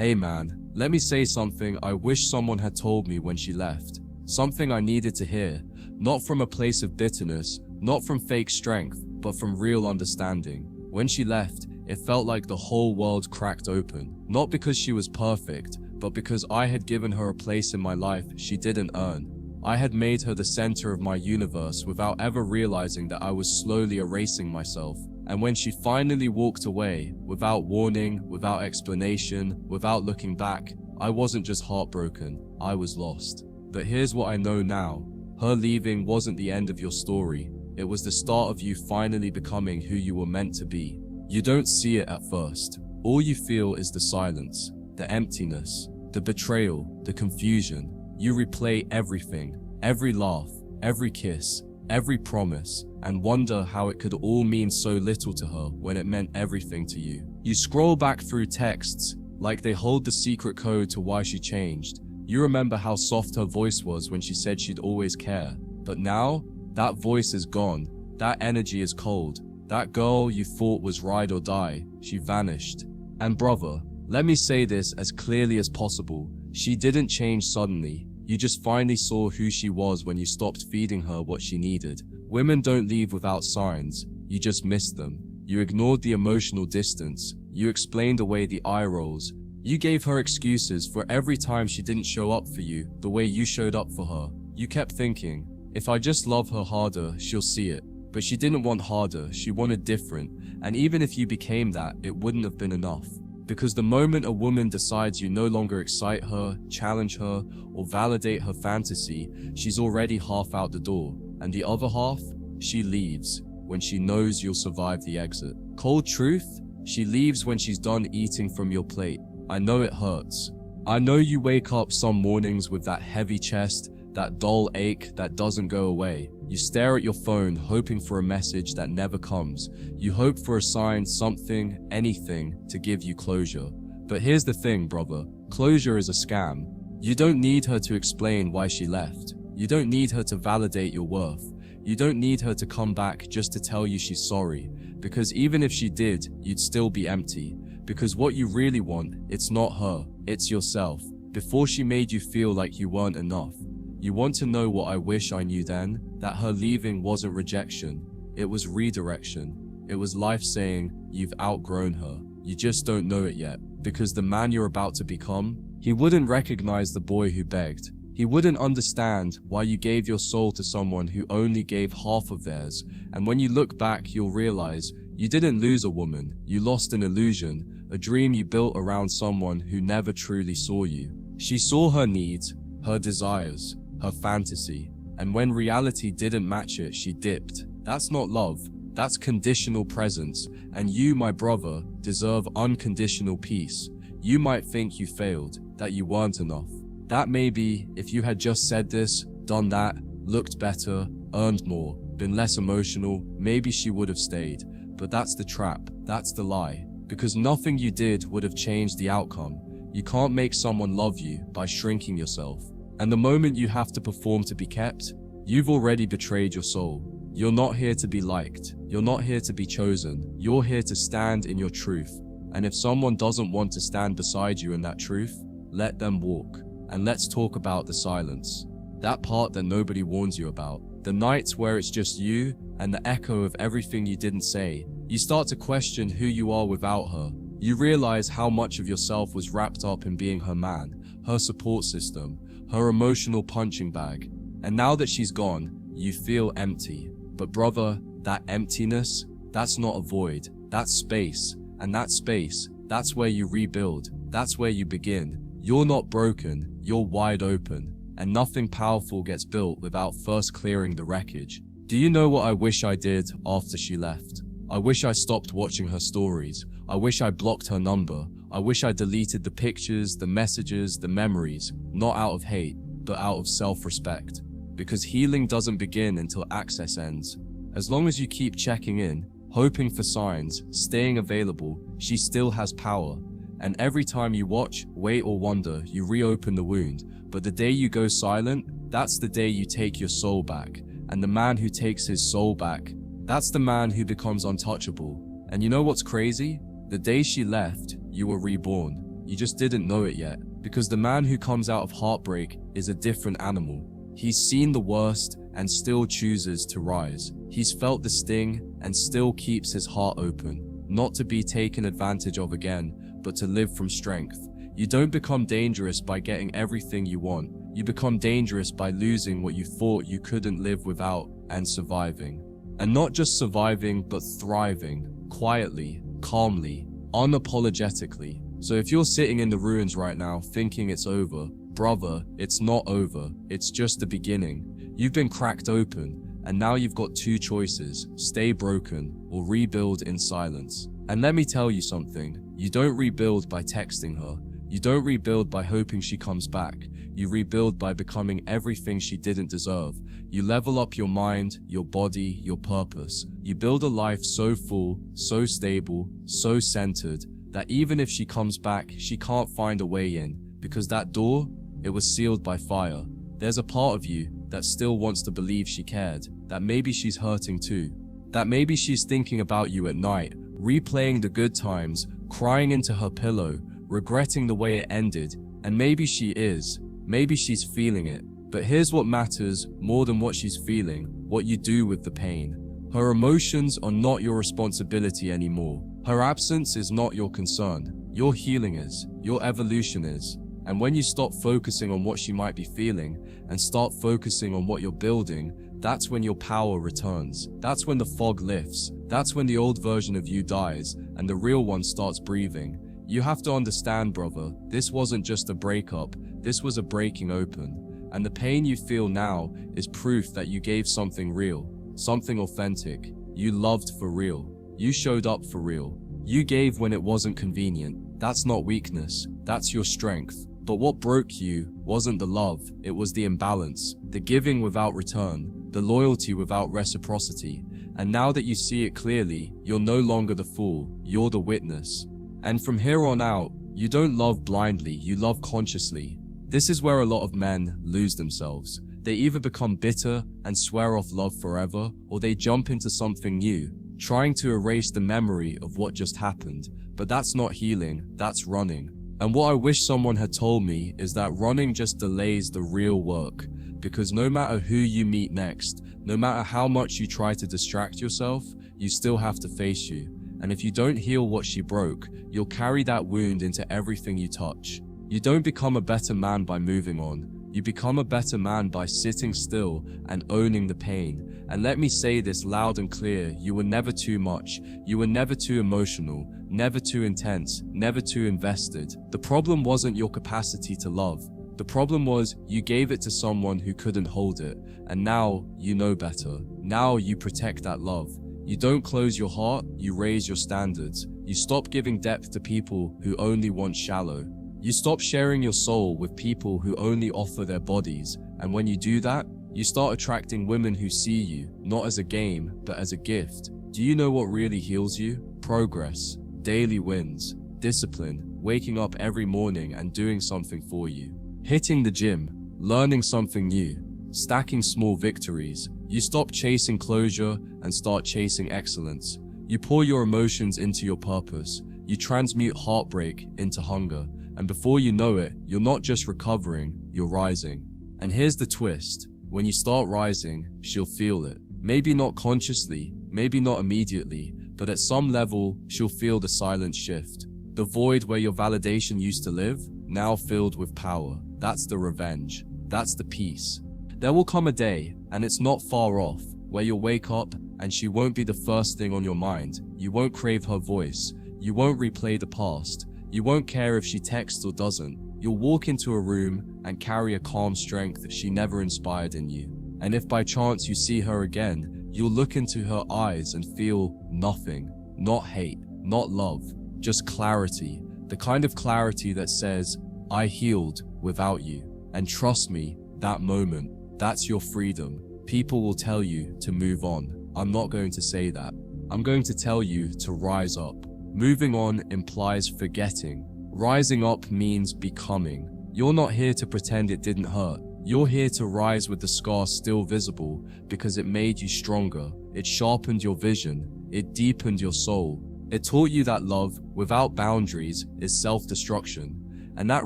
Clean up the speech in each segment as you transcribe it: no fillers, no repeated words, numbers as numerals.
Hey man, let me say something I wish someone had told me when she left. Something I needed to hear, not from a place of bitterness, not from fake strength, but from real understanding. When she left, it felt like the whole world cracked open. Not because she was perfect, but because I had given her a place in my life she didn't earn. I had made her the center of my universe without ever realizing that I was slowly erasing myself. And when she finally walked away, without warning, without explanation, without looking back, I wasn't just heartbroken, I was lost. But here's what I know now. Her leaving wasn't the end of your story. It was the start of you finally becoming who you were meant to be. You don't see it at first. All you feel is the silence, the emptiness, the betrayal, the confusion. You replay everything, every laugh, every kiss, every promise, and wonder how it could all mean so little to her when it meant everything to you. You scroll back through texts like they hold the secret code to why she changed. You remember how soft her voice was when she said she'd always care. But now, that voice is gone. That energy is cold. That girl you thought was ride or die, she vanished. And brother, let me say this as clearly as possible. She didn't change suddenly. You just finally saw who she was when you stopped feeding her what she needed. Women don't leave without signs. You just missed them. You ignored the emotional distance. You explained away the eye rolls. You gave her excuses for every time she didn't show up for you the way you showed up for her. You kept thinking, if I just love her harder, she'll see it. But she didn't want harder, she wanted different. And even if you became that, it wouldn't have been enough. Because the moment a woman decides you no longer excite her, challenge her, or validate her fantasy, she's already half out the door. And the other half? She leaves when she knows you'll survive the exit. Cold truth? She leaves when she's done eating from your plate. I know it hurts. I know you wake up some mornings with that heavy chest, that dull ache that doesn't go away. You stare at your phone hoping for a message that never comes. You hope for a sign, something, anything to give you closure. But here's the thing, brother. Closure is a scam. You don't need her to explain why she left. You don't need her to validate your worth. You don't need her to come back just to tell you she's sorry. Because even if she did, you'd still be empty. Because what you really want, it's not her, it's yourself. Before she made you feel like you weren't enough. You want to know what I wish I knew then? That her leaving wasn't rejection. It was redirection. It was life saying, you've outgrown her. You just don't know it yet. Because the man you're about to become, he wouldn't recognize the boy who begged. He wouldn't understand why you gave your soul to someone who only gave half of theirs. And when you look back, you'll realize you didn't lose a woman. You lost an illusion, a dream you built around someone who never truly saw you. She saw her needs, her desires, her fantasy, and when reality didn't match it, she dipped. That's not love, that's conditional presence, and you, my brother, deserve unconditional peace. You might think you failed, that you weren't enough. That maybe, if you had just said this, done that, looked better, earned more, been less emotional, maybe she would have stayed. But that's the trap, that's the lie, because nothing you did would have changed the outcome. You can't make someone love you by shrinking yourself. And the moment you have to perform to be kept, you've already betrayed your soul. You're not here to be liked. You're not here to be chosen. You're here to stand in your truth. And if someone doesn't want to stand beside you in that truth, let them walk. And let's talk about the silence. That part that nobody warns you about. The nights where it's just you and the echo of everything you didn't say. You start to question who you are without her. You realize how much of yourself was wrapped up in being her man, her support system, her emotional punching bag. And now that she's gone, you feel empty. But brother, that emptiness, that's not a void, that's space. And that space, that's where you rebuild, that's where you begin. You're not broken, you're wide open. And nothing powerful gets built without first clearing the wreckage. Do you know what I wish I did after she left? I wish I stopped watching her stories. I wish I blocked her number. I wish I deleted the pictures, the messages, the memories, not out of hate, but out of self-respect. Because healing doesn't begin until access ends. As long as you keep checking in, hoping for signs, staying available, she still has power. And every time you watch, wait or wonder, you reopen the wound. But the day you go silent, that's the day you take your soul back. And the man who takes his soul back, that's the man who becomes untouchable. And you know what's crazy? The day she left, you were reborn. you just didn't know it yet. Because the man who comes out of heartbreak is a different animal. He's seen the worst and still chooses to rise. He's felt the sting and still keeps his heart open, not to be taken advantage of again, but to live from strength. You don't become dangerous by getting everything you want. You become dangerous by losing what you thought you couldn't live without and surviving. And not just surviving, but thriving, quietly, calmly, unapologetically. So if you're sitting in the ruins right now thinking it's over, brother, it's not over. It's just the beginning. You've been cracked open, and now you've got two choices: stay broken or rebuild in silence. And let me tell you something, you don't rebuild by texting her. You don't rebuild by hoping she comes back. You rebuild by becoming everything she didn't deserve. You level up your mind, your body, your purpose. You build a life so full, so stable, so centered, that even if she comes back, she can't find a way in, because that door, it was sealed by fire. There's a part of you that still wants to believe she cared, that maybe she's hurting too, that maybe she's thinking about you at night, replaying the good times, crying into her pillow, regretting the way it ended. And maybe she is, maybe she's feeling it. But here's what matters more than what she's feeling: what you do with the pain. Her emotions are not your responsibility anymore. Her absence is not your concern. Your healing is, your evolution is. And when you stop focusing on what she might be feeling and start focusing on what you're building, that's when your power returns. That's when the fog lifts. That's when the old version of you dies and the real one starts breathing. You have to understand, brother, this wasn't just a breakup, this was a breaking open. And the pain you feel now is proof that you gave something real, something authentic. You loved for real. You showed up for real. You gave when it wasn't convenient. That's not weakness, that's your strength. But what broke you wasn't the love, it was the imbalance, the giving without return, the loyalty without reciprocity. And now that you see it clearly, you're no longer the fool, you're the witness. And from here on out, you don't love blindly, you love consciously. This is where a lot of men lose themselves. They either become bitter and swear off love forever, or they jump into something new, trying to erase the memory of what just happened. But that's not healing, that's running. And what I wish someone had told me is that running just delays the real work. Because no matter who you meet next, no matter how much you try to distract yourself, you still have to face you. And if you don't heal what she broke, you'll carry that wound into everything you touch. You don't become a better man by moving on. You become a better man by sitting still and owning the pain. And let me say this loud and clear, you were never too much. You were never too emotional, never too intense, never too invested. The problem wasn't your capacity to love. The problem was you gave it to someone who couldn't hold it. And now you know better. Now you protect that love. You don't close your heart, you raise your standards. You stop giving depth to people who only want shallow. You stop sharing your soul with people who only offer their bodies. And when you do that, you start attracting women who see you, not as a game, but as a gift. Do you know what really heals you? Progress, daily wins, discipline, waking up every morning and doing something for you. Hitting the gym, learning something new, stacking small victories. You stop chasing closure and start chasing excellence. You pour your emotions into your purpose. You transmute heartbreak into hunger. And before you know it, you're not just recovering, you're rising. And here's the twist. When you start rising, she'll feel it. Maybe not consciously, maybe not immediately, but at some level, she'll feel the silent shift. The void where your validation used to live, now filled with power. That's the revenge. That's the peace. There will come a day, and it's not far off, where you'll wake up and she won't be the first thing on your mind. You won't crave her voice. You won't replay the past. You won't care if she texts or doesn't. You'll walk into a room and carry a calm strength she never inspired in you. And if by chance you see her again, you'll look into her eyes and feel nothing. Not hate, not love, just clarity. The kind of clarity that says, I healed without you. And trust me, that moment, that's your freedom. People will tell you to move on. I'm not going to say that. I'm going to tell you to rise up. Moving on implies forgetting. Rising up means becoming. You're not here to pretend it didn't hurt. You're here to rise with the scar still visible because it made you stronger. It sharpened your vision. It deepened your soul. It taught you that love without boundaries is self-destruction. And that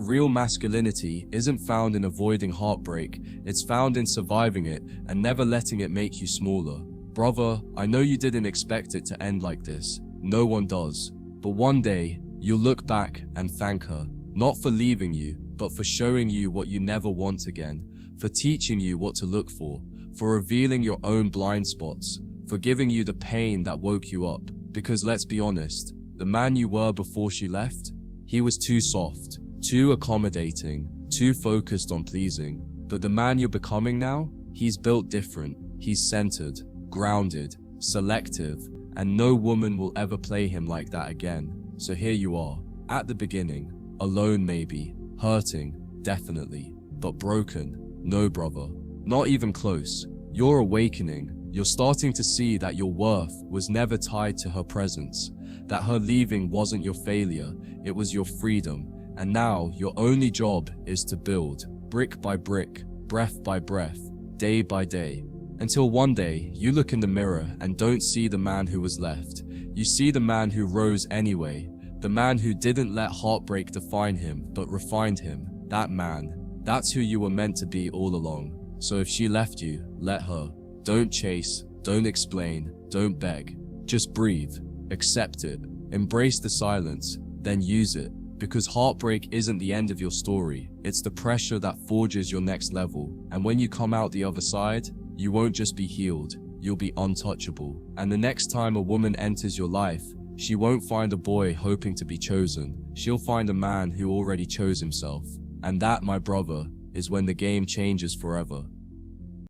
real masculinity isn't found in avoiding heartbreak, it's found in surviving it and never letting it make you smaller. Brother, I know you didn't expect it to end like this. No one does. But one day, you'll look back and thank her, not for leaving you, but for showing you what you never want again, for teaching you what to look for revealing your own blind spots, for giving you the pain that woke you up. Because let's be honest, the man you were before she left, he was too soft, too accommodating, too focused on pleasing. But the man you're becoming now, he's built different. He's centered, grounded, selective, and no woman will ever play him like that again. So here you are, at the beginning, alone maybe, hurting, definitely, but broken, no brother, not even close. You're awakening. You're starting to see that your worth was never tied to her presence, that her leaving wasn't your failure, it was your freedom. And now your only job is to build, brick by brick, breath by breath, day by day, until one day you look in the mirror and don't see the man who was left. You see the man who rose anyway, the man who didn't let heartbreak define him, but refined him. That man, that's who you were meant to be all along. So if she left you, let her. Don't chase, don't explain, don't beg. Just breathe, accept it, embrace the silence, then use it. Because heartbreak isn't the end of your story, it's the pressure that forges your next level. And when you come out the other side, you won't just be healed, you'll be untouchable. And the next time a woman enters your life, she won't find a boy hoping to be chosen. She'll find a man who already chose himself. And that, my brother, is when the game changes forever.